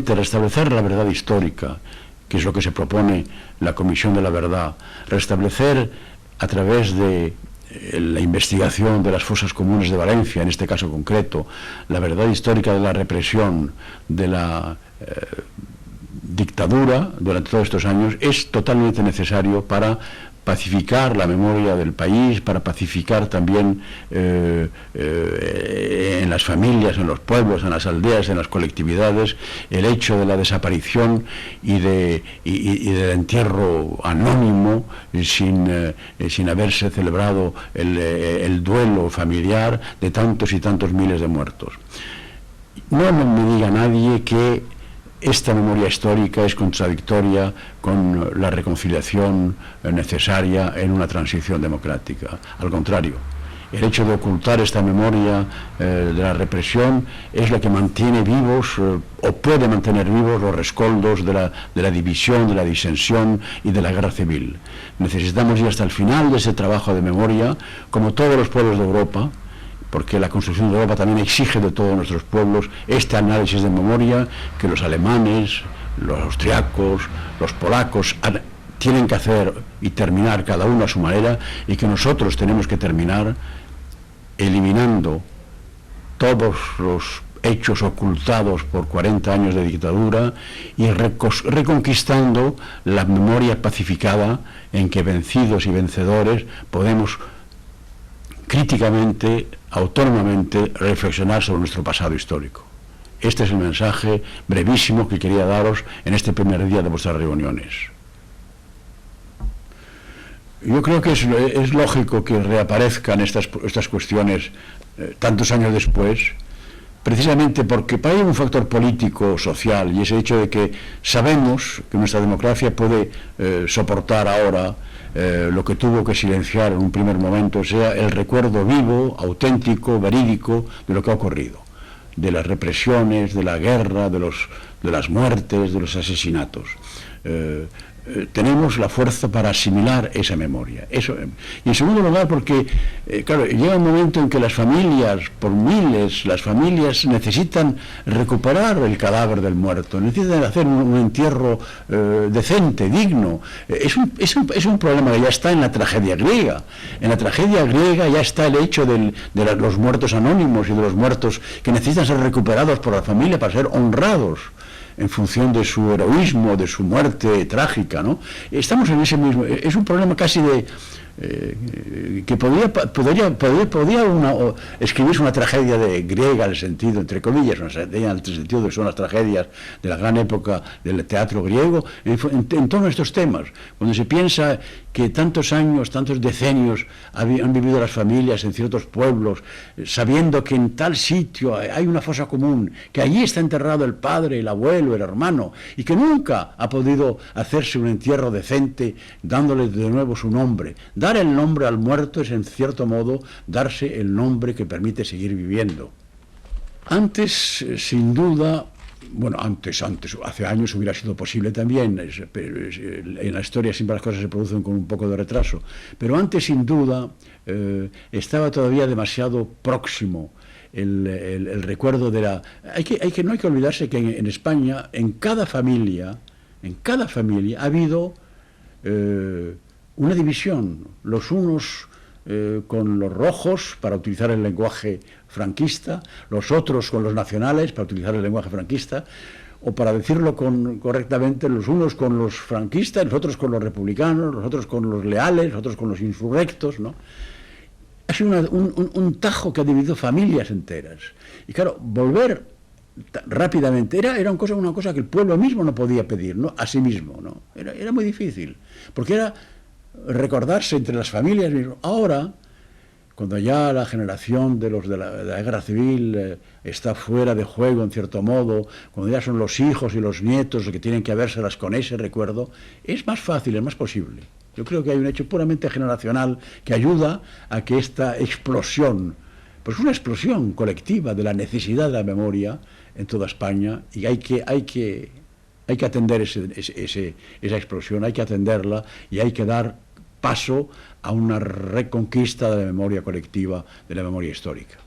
restablecer la verdad histórica, que es lo que se propone la Comisión de la Verdad, restablecer a través de la investigación de las fosas comunes de Valencia, en este caso concreto, la verdad histórica de la represión de la dictadura durante todos estos años, es totalmente necesario para pacificar la memoria del país, para pacificar también en las familias, en los pueblos, en las aldeas, en las colectividades, el hecho de la desaparición y del entierro anónimo sin haberse celebrado el duelo familiar de tantos y tantos miles de muertos. No me diga nadie que esta memoria histórica es contradictoria con la reconciliación necesaria en una transición democrática. Al contrario, el hecho de ocultar esta memoria de la represión es lo que mantiene vivos o puede mantener vivos los rescoldos de la división, de la disensión y de la guerra civil. Necesitamos ir hasta el final de ese trabajo de memoria, como todos los pueblos de Europa, porque la construcción de Europa también exige de todos nuestros pueblos este análisis de memoria que los alemanes, los austriacos, los polacos tienen que hacer y terminar cada uno a su manera, y que nosotros tenemos que terminar eliminando todos los hechos ocultados por 40 años de dictadura y reconquistando la memoria pacificada en que vencidos y vencedores podemos críticamente, autónomamente, reflexionar sobre nuestro pasado histórico. Este es el mensaje brevísimo que quería daros en este primer día de vuestras reuniones. Yo creo que es lógico que reaparezcan estas cuestiones tantos años después, precisamente porque hay un factor político, social, y ese hecho de que sabemos que nuestra democracia puede soportar ahora lo que tuvo que silenciar en un primer momento, sea el recuerdo vivo, auténtico, verídico de lo que ha ocurrido, de las represiones, de la guerra, de las muertes, de los asesinatos. Tenemos la fuerza para asimilar esa memoria. Y en segundo lugar, porque claro, llega un momento en que las familias, por miles, las familias necesitan recuperar el cadáver del muerto, necesitan hacer un entierro decente, digno. Es un problema que ya está en la tragedia griega. En la tragedia griega ya está el hecho de los muertos anónimos y de los muertos que necesitan ser recuperados por la familia para ser honrados en función de su heroísmo, de su muerte trágica, ¿no? Estamos en ese mismo... Es un problema casi de... que podría escribirse una tragedia griega en el sentido, entre comillas, una tragedia en el sentido de que son las tragedias de la gran época del teatro griego, en torno a estos temas, cuando se piensa que tantos años, tantos decenios han vivido las familias en ciertos pueblos, sabiendo que en tal sitio hay una fosa común, que allí está enterrado el padre, el abuelo, el hermano, y que nunca ha podido hacerse un entierro decente dándole de nuevo su nombre. Dar el nombre al muerto es, en cierto modo, darse el nombre que permite seguir viviendo. Antes, sin duda, bueno, antes, hace años hubiera sido posible también, en la historia siempre las cosas se producen con un poco de retraso, pero antes, sin duda, estaba todavía demasiado próximo el recuerdo de la... No hay que olvidarse que en España, en cada familia ha habido una división, los unos con los rojos para utilizar el lenguaje franquista, los otros con los nacionales para utilizar el lenguaje franquista, o para decirlo correctamente, los unos con los franquistas, los otros con los republicanos, los otros con los leales, los otros con los insurrectos, ¿no? Ha sido un tajo que ha dividido familias enteras. Y claro, volver rápidamente era una cosa que el pueblo mismo no podía pedir, ¿no? A sí mismo, ¿no? Era muy difícil, porque era recordarse entre las familias. Ahora, cuando ya la generación de la guerra civil está fuera de juego en cierto modo, cuando ya son los hijos y los nietos los que tienen que habérselas con ese recuerdo, es más fácil, es más posible. Yo creo que hay un hecho puramente generacional que ayuda a que esta explosión, pues una explosión colectiva de la necesidad de la memoria en toda España, y hay que atender esa explosión, hay que atenderla, y hay que dar paso a una reconquista de la memoria colectiva, de la memoria histórica.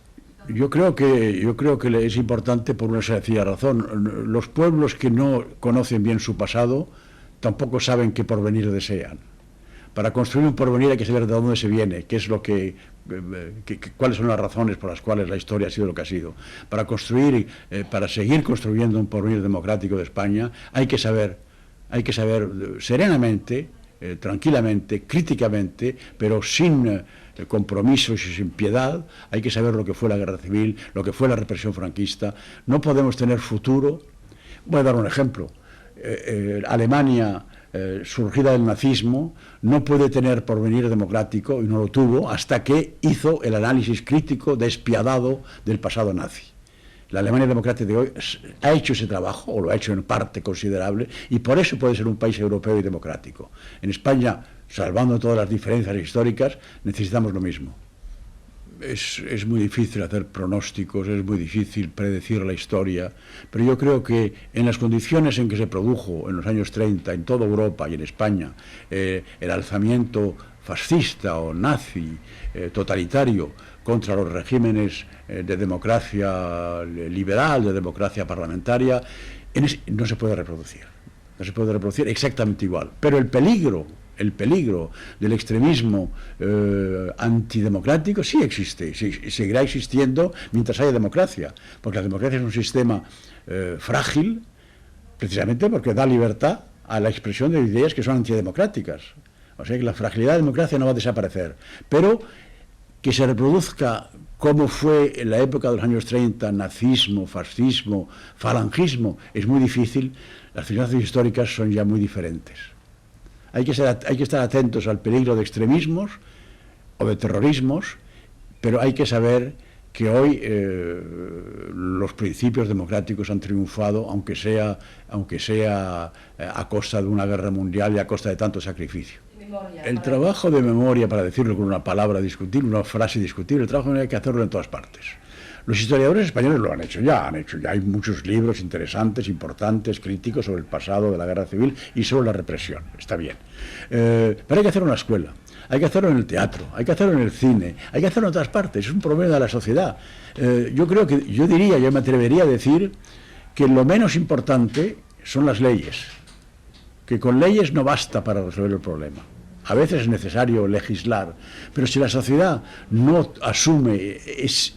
Yo creo que es importante por una sencilla razón. Los pueblos que no conocen bien su pasado tampoco saben qué porvenir desean. Para construir un porvenir hay que saber de dónde se viene, qué es lo cuáles son las razones por las cuales la historia ha sido lo que ha sido. Para construir, para seguir construyendo un porvenir democrático de España, hay que saber serenamente, tranquilamente, críticamente, pero sin compromisos y sin piedad, hay que saber lo que fue la guerra civil, lo que fue la represión franquista. No podemos tener futuro. Voy a dar un ejemplo. Alemania, surgida del nazismo, no puede tener porvenir democrático, y no lo tuvo, hasta que hizo el análisis crítico despiadado del pasado nazi. La Alemania democrática de hoy ha hecho ese trabajo, o lo ha hecho en parte considerable, y por eso puede ser un país europeo y democrático. En España, salvando todas las diferencias históricas, necesitamos lo mismo. Es muy difícil hacer pronósticos, es muy difícil predecir la historia, pero yo creo que en las condiciones en que se produjo en los años 30 en toda Europa y en España el alzamiento fascista o nazi, totalitario, contra los regímenes de democracia liberal, de democracia parlamentaria, no se puede reproducir. No se puede reproducir exactamente igual. Pero el peligro del extremismo antidemocrático sí existe, y seguirá existiendo mientras haya democracia, porque la democracia es un sistema frágil, precisamente porque da libertad a la expresión de ideas que son antidemocráticas. O sea que la fragilidad de la democracia no va a desaparecer, pero que se reproduzca como fue en la época de los años 30, nazismo, fascismo, falangismo, es muy difícil. Las circunstancias históricas son ya muy diferentes. Hay que estar atentos al peligro de extremismos o de terrorismos, pero hay que saber que hoy los principios democráticos han triunfado, aunque sea a costa de una guerra mundial y a costa de tanto sacrificio. El trabajo de memoria, para decirlo con una palabra discutible, una frase discutible, el trabajo de memoria hay que hacerlo en todas partes. Los historiadores españoles lo han hecho, ya hay muchos libros interesantes, importantes, críticos sobre el pasado de la guerra civil y sobre la represión, está bien. Pero hay que hacerlo en la escuela, hay que hacerlo en el teatro, hay que hacerlo en el cine, hay que hacerlo en otras partes, es un problema de la sociedad. Yo me atrevería a decir que lo menos importante son las leyes, que con leyes no basta para resolver el problema. A veces es necesario legislar, pero si la sociedad no asume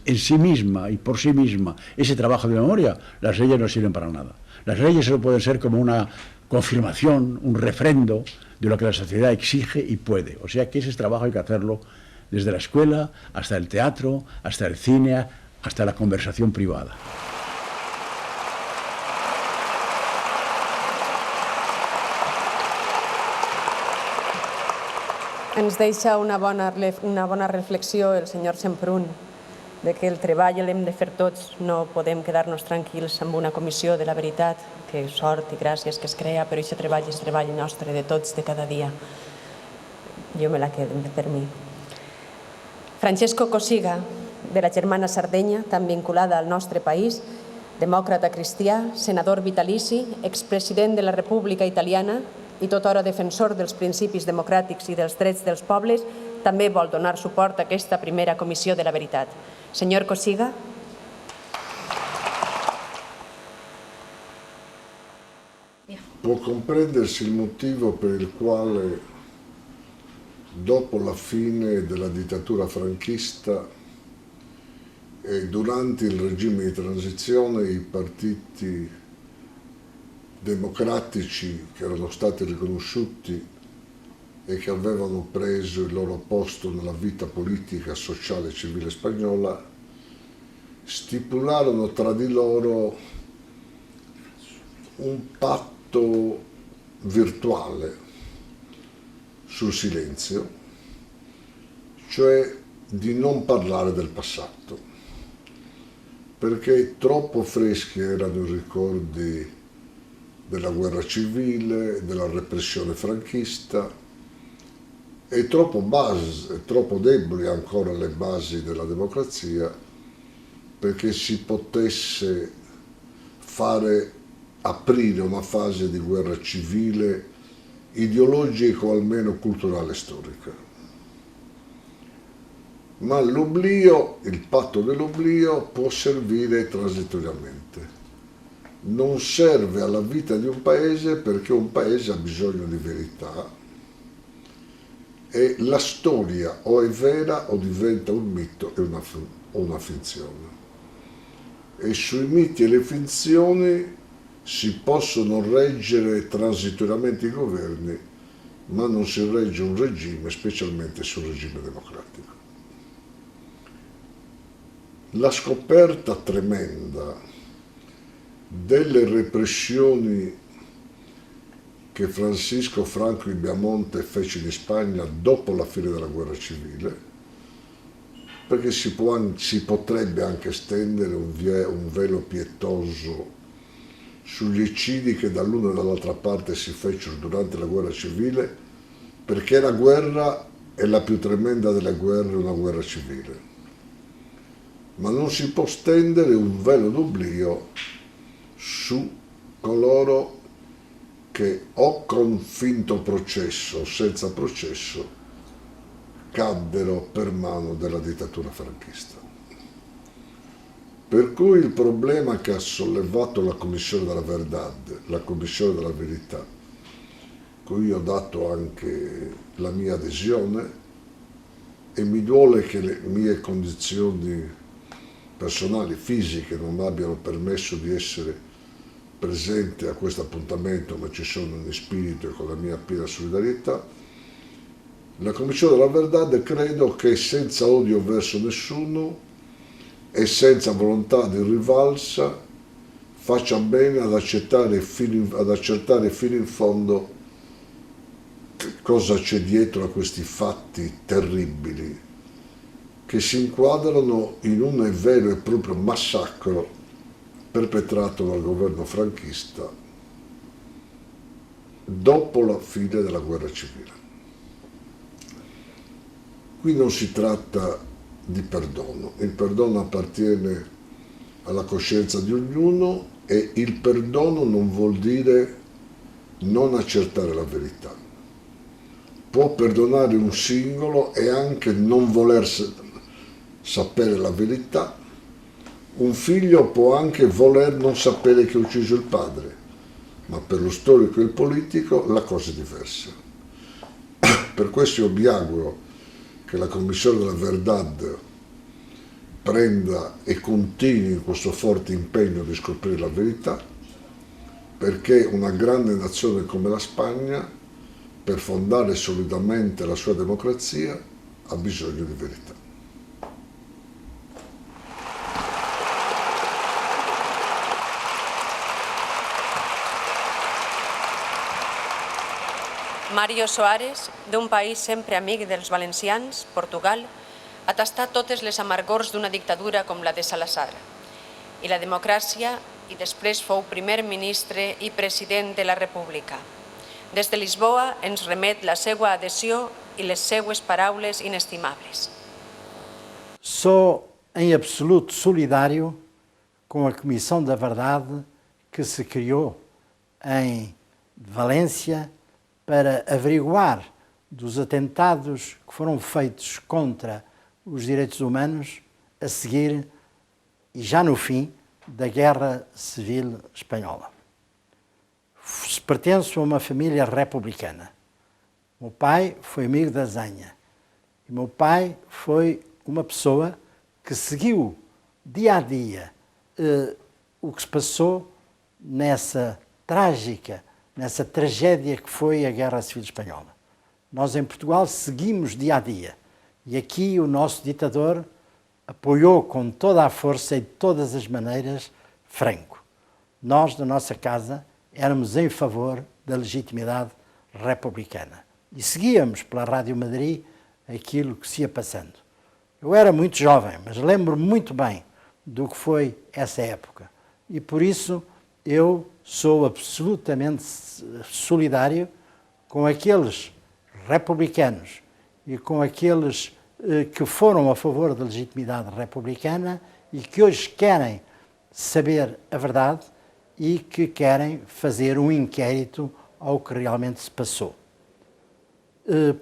en sí misma y por sí misma ese trabajo de memoria, las leyes no sirven para nada. Las leyes solo pueden ser como una confirmación, un refrendo de lo que la sociedad exige y puede. O sea que ese trabajo hay que hacerlo desde la escuela hasta el teatro, hasta el cine, hasta la conversación privada. Ens deixa una bona reflexió el senyor Semprún, de que el treball l'hem de fer tots, no podem quedar-nos tranquils amb una comissió de la veritat, que sort i gràcies que es crea, però aquest treball és treball nostre, de tots, de cada dia. Jo me la quedo per mi. Francesco Cossiga, de la germana Sardenya, tan vinculada al nostre país, demòcrata cristià, senador vitalici, expresident de la República Italiana, i tot hora defensor dels principis democràtics i dels drets dels pobles, també vol donar suport a aquesta primera comissió de la veritat. Senyor Cossiga. Può comprendersi il motivo per il quale, dopo la fine della dittatura franchista e durante il regime di transizione, i partiti democratici che erano stati riconosciuti e che avevano preso il loro posto nella vita politica, sociale e civile spagnola, stipularono tra di loro un patto virtuale sul silenzio, cioè di non parlare del passato, perché troppo freschi erano i ricordi della guerra civile, della repressione franchista, e troppo deboli ancora le basi della democrazia perché si potesse aprire una fase di guerra civile ideologica o almeno culturale e storica. ma l'oblio, il patto dell'oblio può servire transitoriamente. Non serve alla vita di un paese perché un paese ha bisogno di verità e la storia o è vera o diventa un mito o una finzione. E sui miti e le finzioni si possono reggere transitoriamente i governi, ma non si regge un regime, specialmente se un regime democratico. La scoperta tremenda delle repressioni che Francisco Franco di Piamonte fece in Spagna dopo la fine della guerra civile, perché si potrebbe anche stendere un velo pietoso sugli eccidi che dall'una e dall'altra parte si fecero durante la guerra civile, perché la guerra è la più tremenda delle guerre, una guerra civile. Ma non si può stendere un velo d'oblio su coloro che o con finto processo o senza processo caddero per mano della dittatura franchista. Per cui il problema che ha sollevato la Commissione della Verdad, la Commissione della Verità, cui ho dato anche la mia adesione, e mi duole che le mie condizioni personali, fisiche, non mi abbiano permesso di essere presente a questo appuntamento, ma ci sono in spirito e con la mia piena solidarietà. La Commissione della Verdad credo che senza odio verso nessuno e senza volontà di rivalsa faccia bene ad accertare fino in fondo cosa c'è dietro a questi fatti terribili che si inquadrano in un vero e proprio massacro perpetrato dal governo franchista dopo la fine della guerra civile. Qui non si tratta di perdono, il perdono appartiene alla coscienza di ognuno e il perdono non vuol dire non accertare la verità. Può perdonare un singolo e anche non voler sapere la verità. Un figlio può anche voler non sapere che ha ucciso il padre, ma per lo storico e il politico la cosa è diversa. Per questo io mi auguro che la Commissione della Verdad prenda e continui questo forte impegno di scoprire la verità, perché una grande nazione come la Spagna, per fondare solidamente la sua democrazia, ha bisogno di verità. Mario Soares, d'un país sempre amic dels valencians, Portugal, ha tastat totes les amargors d'una dictadura com la de Salazar i la democràcia, i després fou primer ministre i president de la República. Des de Lisboa ens remet la seva adhesió i les seues paraules inestimables. Sou em absoluto solidário com a Comissão da Verdade que se criou em Valência para averiguar dos atentados que foram feitos contra os direitos humanos a seguir e já no fim da Guerra Civil Espanhola. Pertenço a uma família republicana. Meu pai foi amigo da Zenha e meu pai foi uma pessoa que seguiu dia a dia o que se passou nessa tragédia que foi a Guerra Civil Espanhola. Nós em Portugal seguimos dia a dia e aqui o nosso ditador apoiou com toda a força e de todas as maneiras Franco. Nós, da nossa casa, éramos em favor da legitimidade republicana e seguíamos pela Rádio Madrid aquilo que se ia passando. Eu era muito jovem, mas lembro-me muito bem do que foi essa época e por isso eu sou absolutamente solidário com aqueles republicanos e com aqueles que foram a favor da legitimidade republicana e que hoje querem saber a verdade e que querem fazer um inquérito ao que realmente se passou.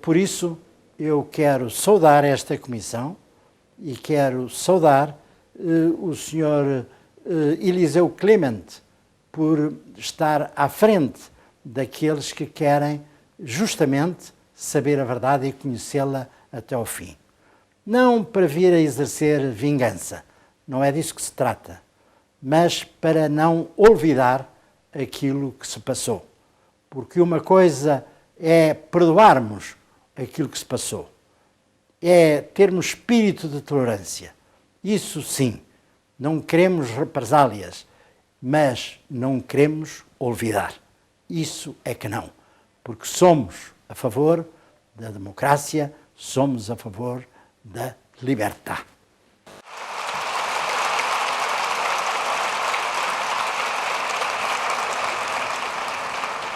Por isso, eu quero saudar esta comissão, e quero saudar o Sr. Eliseu Clemente por estar à frente daqueles que querem justamente saber a verdade e conhecê-la até ao fim. Não para vir a exercer vingança, não é disso que se trata, mas para não olvidar aquilo que se passou. Porque uma coisa é perdoarmos aquilo que se passou, é termos espírito de tolerância. Isso sim, não queremos represálias, mas não queremos olvidar. Isso é que não, porque somos a favor da democracia, somos a favor da liberdade.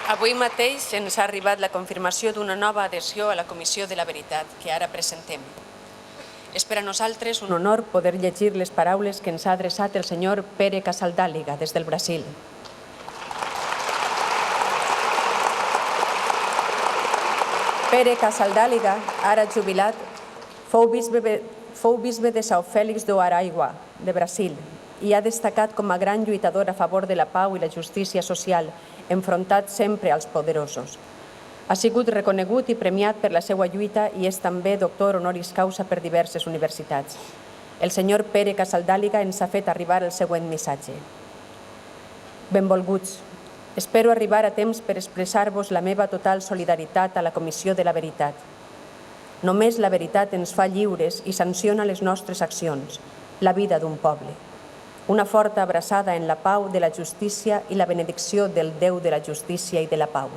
Avui mateix ens ha arribat la confirmació d'una nova adhesió a la Comissió de la Veritat, que ara presentem. És per a nosaltres un honor poder llegir les paraules que ens ha adreçat el senyor Pere Casaldàliga des del Brasil. Pere Casaldàliga, ara jubilat, fou bisbe de São Félix do Araguaia, de Brasil, i ha destacat com a gran lluitador a favor de la pau i la justícia social, enfrontat sempre als poderosos. Ha sigut reconegut i premiat per la seva lluita i és també doctor honoris causa per diverses universitats. El senyor Pere Casaldàliga ens ha fet arribar el següent missatge. Benvolguts, espero arribar a temps per expressar-vos la meva total solidaritat a la Comissió de la Veritat. Només la veritat ens fa lliures i sanciona les nostres accions, la vida d'un poble. Una forta abraçada en la pau de la justícia i la benedicció del Déu de la justícia i de la pau.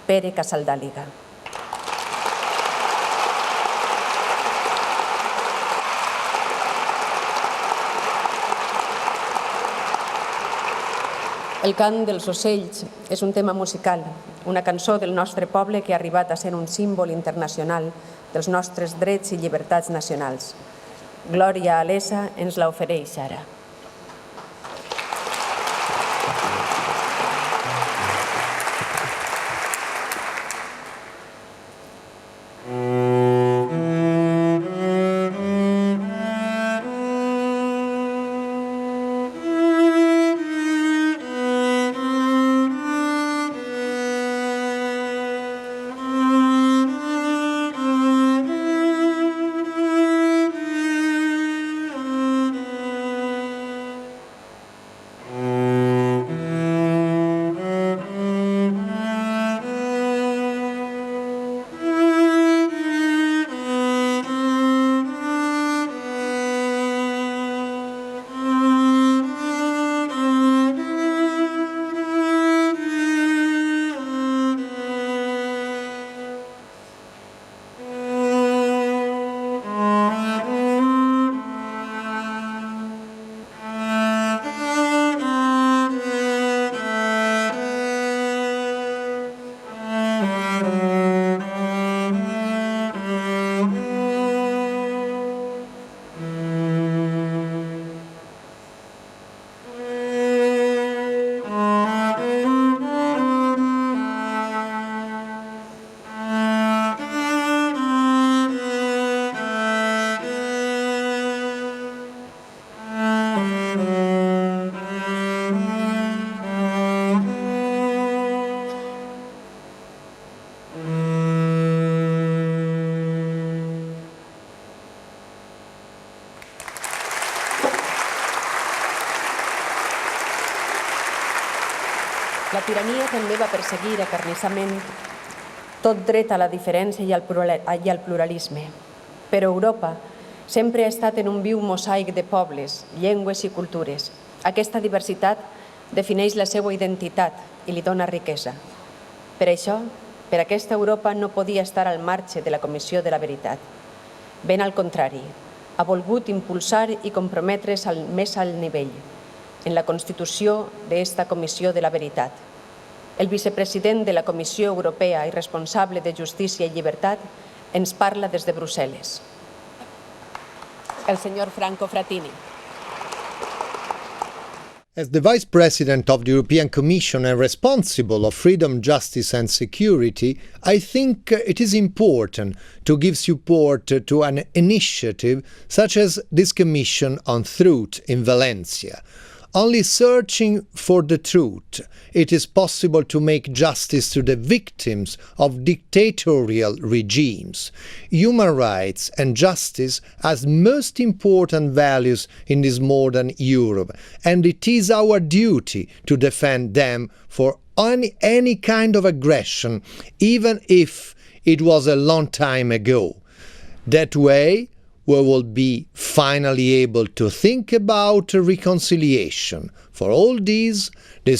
Pere Casaldàliga. El cant dels ocells és un tema musical, una cançó del nostre poble que ha arribat a ser un símbol internacional dels nostres drets i llibertats nacionals. Glòria Alessa ens la ofereix ara. La tirania també va perseguir acarnissament tot dret a la diferència i al pluralisme. Però Europa sempre ha estat en un viu mosaic de pobles, llengües i cultures. Aquesta diversitat defineix la seva identitat i li dona riquesa. Per això, per aquesta Europa no podia estar al marge de la Comissió de la Veritat. Ben al contrari, ha volgut impulsar i comprometre's al més alt nivell en la constitució d'esta Comissió de la Veritat. El vicepresident de la Comissió Europea i responsable de Justícia i Llibertat ens parla des de Brussel·les. El senyor Franco Frattini. As the Vice President of the European Commission and responsible of freedom, justice and security, I think it is important to give support to an initiative such as this Commission on Truth in Valencia. Only searching for the truth, it is possible to make justice to the victims of dictatorial regimes. Human rights and justice as most important values in this modern Europe, and it is our duty to defend them for any kind of aggression, even if it was a long time ago. That way, we will be finally able to think about reconciliation. For all this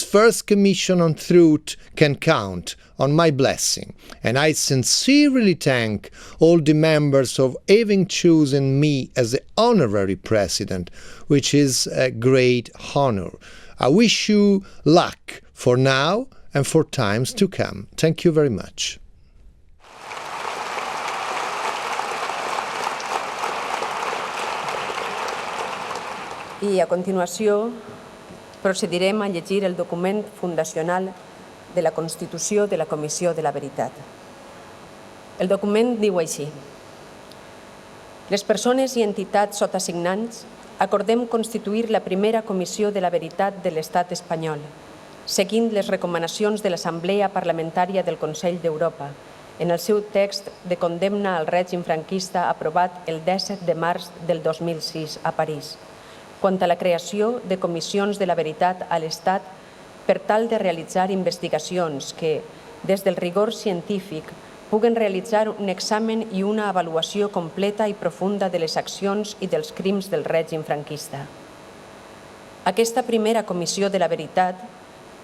first Commission on Truth can count on my blessing, and I sincerely thank all the members of having chosen me as the honorary president, which is a great honor. I wish you luck for now and for times to come. Thank you very much. I a continuació procedirem a llegir el document fundacional de la Constitució de la Comissió de la Veritat. El document diu així: les persones i entitats sotassignants acordem constituir la primera Comissió de la Veritat de l'Estat espanyol, seguint les recomanacions de l'Assemblea Parlamentària del Consell d'Europa, en el seu text de condemna al règim franquista aprovat el 17 de març del 2006 a París, quant a la creació de comissions de la veritat a l'Estat per tal de realitzar investigacions que, des del rigor científic, puguen realitzar un examen i una avaluació completa i profunda de les accions i dels crims del règim franquista. Aquesta primera Comissió de la Veritat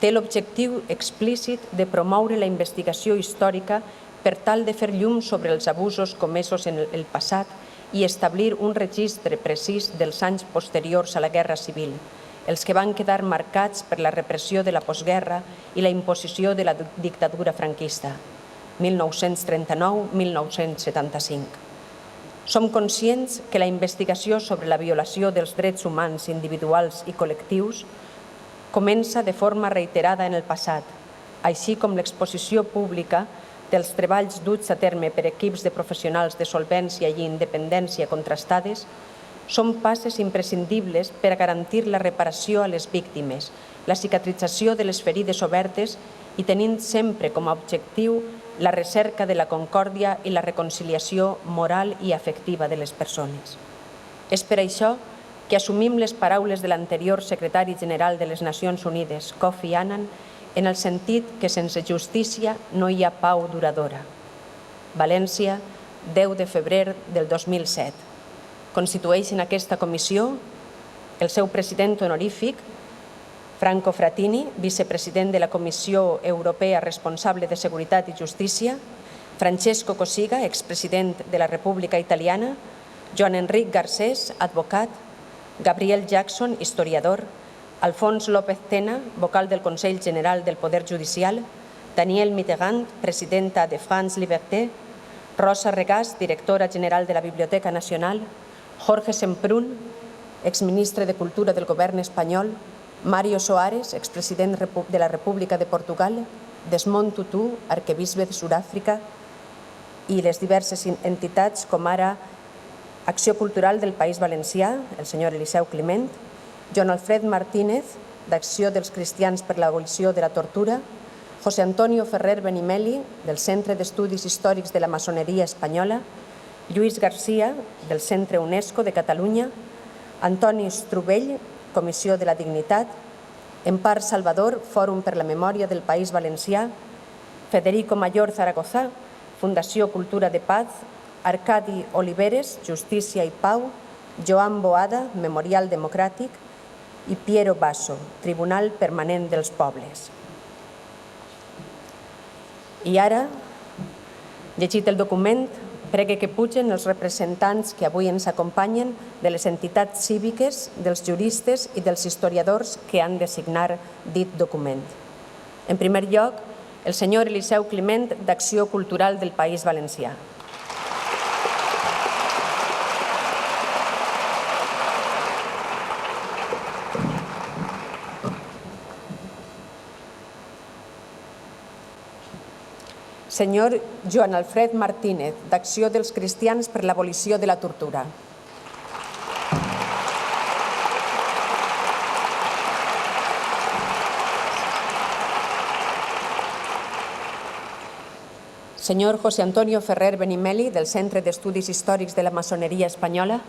té l'objectiu explícit de promoure la investigació històrica per tal de fer llum sobre els abusos comesos en el passat i establir un registre precís dels anys posteriors a la Guerra Civil, els que van quedar marcats per la repressió de la postguerra i la imposició de la dictadura franquista, 1939-1975. Som conscients que la investigació sobre la violació dels drets humans individuals i col·lectius comença de forma reiterada en el passat, així com l'exposició pública dels treballs duts a terme per equips de professionals de solvència i independència contrastades són passes imprescindibles per a garantir la reparació a les víctimes, la cicatrització de les ferides obertes i tenint sempre com a objectiu la recerca de la concòrdia i la reconciliació moral i afectiva de les persones. És per això que assumim les paraules de l'anterior secretari general de les Nacions Unides, Kofi Annan, en el sentit que sense justícia no hi ha pau duradora. València, 10 de febrer del 2007. Constitueix en aquesta comissió el seu president honorífic, Franco Frattini, vicepresident de la Comissió Europea responsable de Seguretat i Justícia, Francesco Cossiga, expresident de la República Italiana, Joan Enric Garcés, advocat, Gabriel Jackson, historiador, Alfons López Tena, vocal del Consell General del Poder Judicial, Daniel Mitterrand, presidenta de France Liberté, Rosa Regàs, directora general de la Biblioteca Nacional, Jorge Semprún, exministre de Cultura del Govern espanyol, Mario Soares, expresident de la República de Portugal, Desmond Tutu, arquebisbe de Sud-àfrica, i les diverses entitats com ara Acció Cultural del País Valencià, el senyor Eliseu Climent, Joan Alfred Martínez, d'Acció dels Cristians per l'Abolició de la Tortura, José Antonio Ferrer Benimeli, del Centre d'Estudis Històrics de la Maçoneria Espanyola, Lluís Garcia, del Centre UNESCO de Catalunya, Antoni Strubell, Comissió de la Dignitat, Empar Salvador, Fòrum per la Memòria del País Valencià, Federico Mayor Zaragoza, Fundació Cultura de Paz, Arcadi Oliveres, Justícia i Pau, Joan Boada, Memorial Democràtic, i Piero Basso, Tribunal Permanent dels Pobles. I ara, llegit el document, pregue que pugen els representants que avui ens acompanyen de les entitats cíviques, dels juristes i dels historiadors que han de signar dit document. En primer lloc, el senyor Eliseu Climent, d'Acció Cultural del País Valencià. Senyor Joan Alfred Martínez, d'Acció dels Cristians per l'Abolició de la Tortura. Senyor José Antonio Ferrer Benimeli, del Centre d'Estudis Històrics de la Maçoneria Espanyola.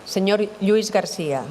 Senyor Lluís Garcia,